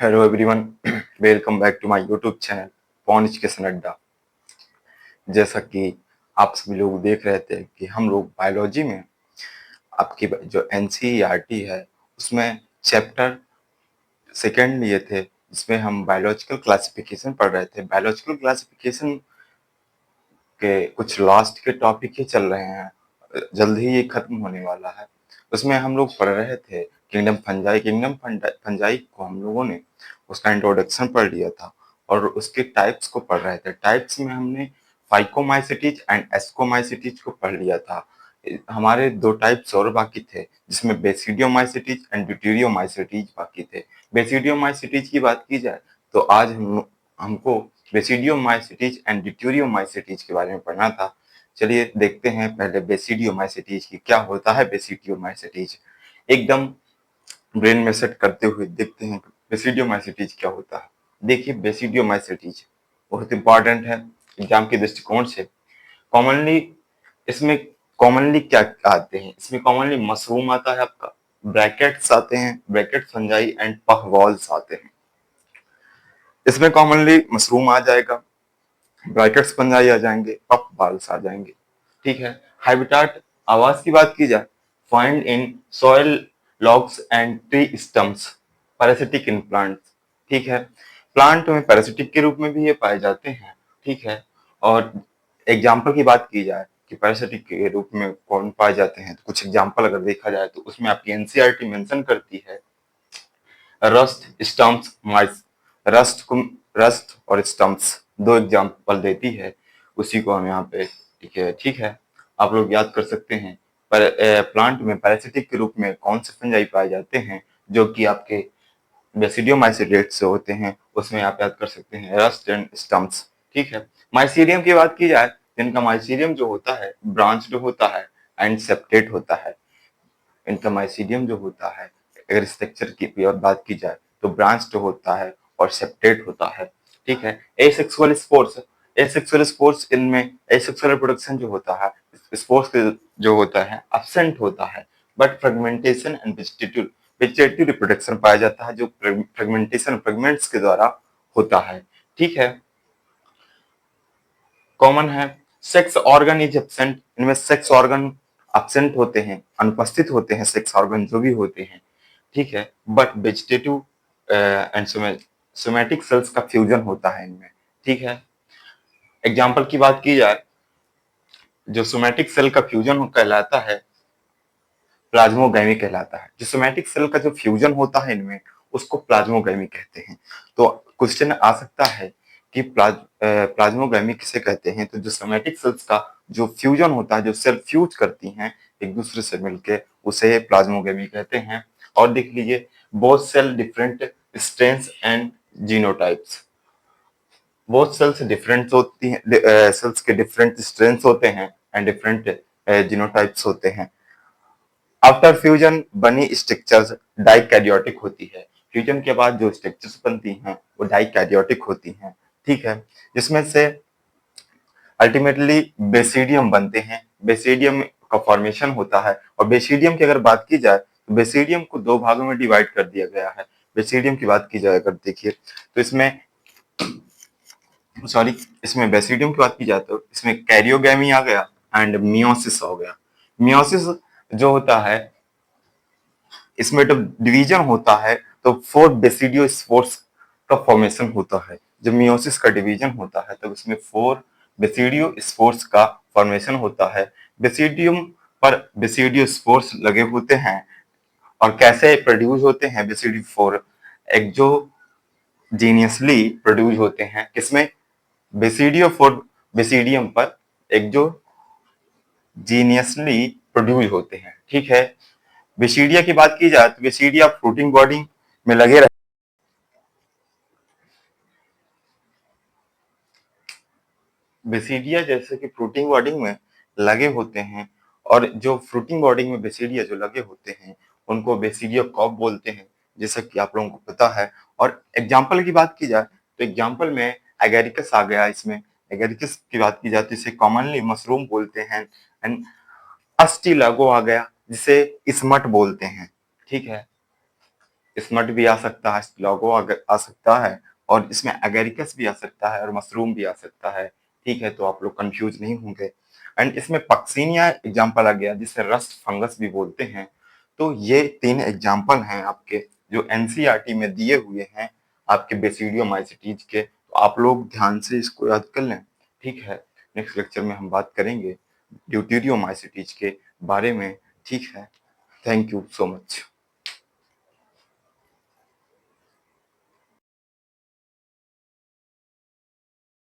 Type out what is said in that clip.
Hello everyone, welcome back to my YouTube channel पॉन education अड्डा। जैसा कि आप सभी लोग देख रहे थे कि हम लोग बायोलॉजी में आपकी जो एनसीईआरटी है उसमें चैप्टर सेकंड लिए थे, जिसमें हम बायोलॉजिकल क्लासिफिकेशन पढ़ रहे थे। बायोलॉजिकल क्लासिफिकेशन के कुछ लास्ट के टॉपिक ही चल रहे हैं, जल्द ही ये खत्म होने वाला है। उसमें हम लोग पढ़ रहे थे किंगडम फंजाई। फंजाई को हम लोगों ने उसका इंट्रोडक्शन पढ़ लिया था और उसके टाइप्स को पढ़ रहे थे। टाइप्स में हमने फाइकोमाइसिटीज एंड एस्कोमाइसिटीज को पढ़ लिया था। हमारे दो टाइप्स और बाकी थे, जिसमें बेसिडियोमाइसिटीज एंड ड्यूटेरियोमाइसिटीज बाकी थे। बेसिडियोमाइसिटीज की बात की जाए तो आज हमको बेसिडियोमाइसिटीज एंड ड्यूटेरियोमाइसिटीज के बारे में पढ़ना था। चलिए देखते हैं पहले बेसिडियोमाइसिटीज की क्या होता है। बेसिडियोमाइसिटीज एकदम ब्रेन में सेट करते हुए देखते हैं बेसिडियोमाइसिटीज क्या होता है। देखिए, बेसिडियोमाइसिटीज बहुत इंपॉर्टेंट है एग्जाम के दृष्टिकोण से। कॉमनली इसमें कॉमनली क्या आते हैं, इसमें कॉमनली मशरूम आता है आपका, ब्रैकेट्स आते हैं, ब्रैकेट फंजाई एंड पहवॉल्स आते हैं। इसमें कॉमनली मशरूम आ जाएगा, ब्रैकेट्स फंजाई आ जाएंगे, पफ बॉल्स आ जाएंगे। ठीक है। हैबिटाट आवास की बात की जाए, find in soil logs and tree stumps, parasitic in plants. ठीक है। प्लांट में पैरासिटिक के रूप में भी ये पाए जाते हैं। ठीक है। और एग्जाम्पल की बात की जाए कि पैरासिटिक के रूप में कौन पाए जाते हैं, तो कुछ एग्जाम्पल अगर देखा जाए तो उसमें आपकी एनसीईआरटी मेंशन करती है रस्ट, स्टम्प्स, माइस। रस्ट को रस्ट और स्टम्प्स दो एग्जाम्पल देती है, उसी को हम यहाँ पे ठीक है आप लोग याद कर सकते हैं। पर प्लांट में पैरासिटिक के रूप में कौन से फंजाई पाए जाते हैं जो कि आपके बेसिडियोमाइसीडिएट से होते हैं, उसमें आप याद कर सकते हैं रस्ट एंड स्टम्प्स। ठीक है। माइसीडियम की बात की जाए तो इनका माइसीडियम जो होता है ब्रांच्ड होता है एंड सेप्टेट होता है। इनका माइसीडियम जो होता है, अगर स्ट्रक्चर की बात की जाए तो ब्रांच्ड होता है और सेप्टेट होता है। ठीक है। एसेक्सुअल स्पोर्स इनमें एसेक्सुअल रिप्रोडक्शन जो होता है, स्पोर्स जो होता है एब्सेंट होता है, but fragmentation and vegetative reproduction पाया जाता है, जो फ्रेगमेंटेशन फ्रेगमेंट्स के द्वारा होता है। ठीक है। कॉमन है सेक्स ऑर्गन इज एब्सेंट, इनमें सेक्स ऑर्गन एब्सेंट होते हैं, अनुपस्थित होते हैं सेक्स ऑर्गन जो भी होते हैं। ठीक है। But vegetative and somatic cells का फ्यूजन होता है इनमें। ठीक है। एग्जाम्पल की बात की जाए, जो सोमैटिक सेल का फ्यूजन कहलाता है प्लाज्मोगैमी कहलाता है। जो सोमैटिक सेल का जो फ्यूजन होता है इनमें, उसको प्लाज्मोगैमी कहते हैं। तो क्वेश्चन आ सकता है कि प्लाज्मोगैमी किसे कहते हैं, तो जो सोमैटिक सेल्स का जो फ्यूजन होता है, जो सेल फ्यूज करती हैं एक दूसरे से मिलके, उसे प्लाज्मोगैमी कहते हैं। और देख लीजिए, both cell different strength and genotypes. Both cells different होती हैं, सेल्स के डिफरेंट स्ट्रेंथ होते हैं एंड डिफरेंट जीनोटाइप्स होते हैं। आफ्टर फ्यूजन बनी स्ट्रक्चर्स डाइकैरियोटिक होती है। फ्यूजन के बाद जो स्ट्रक्चर्स बनती हैं वो डाइकैरियोटिक होती हैं। ठीक है। जिसमें से अल्टीमेटली बेसिडियम बनते हैं। बेसिडियम का फॉर्मेशन होता है। और बेसिडियम की अगर बात की जाए तो बेसिडियम को दो भागों में डिवाइड कर दिया गया है। बेसिडियम की बात की जाए अगर देखिए तो इसमें बेसिडियम की बात की जाए तो इसमें कैरियोगैमी आ गया एंड मियोसिस हो गया। मियोसिस जो होता है, इसमें जब डिवीजन होता है तो फोर बेसिडियो स्पोर्स का फॉर्मेशन होता है। जब मियोसिस का डिवीजन होता है तब इसमें फोर बेसिडियो स्पोर्स का फॉर्मेशन होता है। बेसिडियम पर बेसिडियो स्पोर्स लगे होते हैं। और कैसे प्रोड्यूस होते हैं बेसिडियो फोर, एक्सोजीनियसली प्रोड्यूस होते हैं। किसमें? बेसिडियो फोर बेसिडियम पर एक्सोजीनियसली प्रोड्यूस होते हैं। ठीक है। बेसिडिया की बात की जाए तो बेसिडिया फ्रूटिंग बॉडी में लगे रहते बेसिडिया जैसे कि फ्रूटिंग बॉडी में लगे होते हैं। और जो फ्रूटिंग बॉडी में बेसिडिया जो लगे होते हैं उनको बेसिडिया कॉप बोलते हैं, जैसा कि आप लोगों को पता है। और एग्जाम्पल की बात की जाए तो एग्जाम्पल में एगेरिकस आ गया। इसमें एगेरिकस की बात की जाए तो इसे कॉमनली मशरूम बोलते हैं। एंड अस्टिलागो आ गया जिसे स्मट बोलते हैं। ठीक है। स्मट भी आ सकता है, स्पिलागो आ सकता है, और इसमें एगेरिकस भी आ सकता है और मशरूम भी आ सकता है। ठीक है, तो आप लोग कंफ्यूज नहीं होंगे। एंड इसमें पक्सिनिया एग्जाम्पल आ गया, जिसे रस्ट फंगस भी बोलते हैं। तो ये 3 एग्जाम्पल हैं आपके, जो एनसीईआरटी में दिए हुए हैं आपके बेसिडियोमाइसीटीज के। तो आप लोग ध्यान से इसको याद कर लें। ठीक है, नेक्स्ट लेक्चर में हम बात करेंगे ड्यूटेरियोमाइसीटीज के बारे में। ठीक है, थैंक यू सो मच।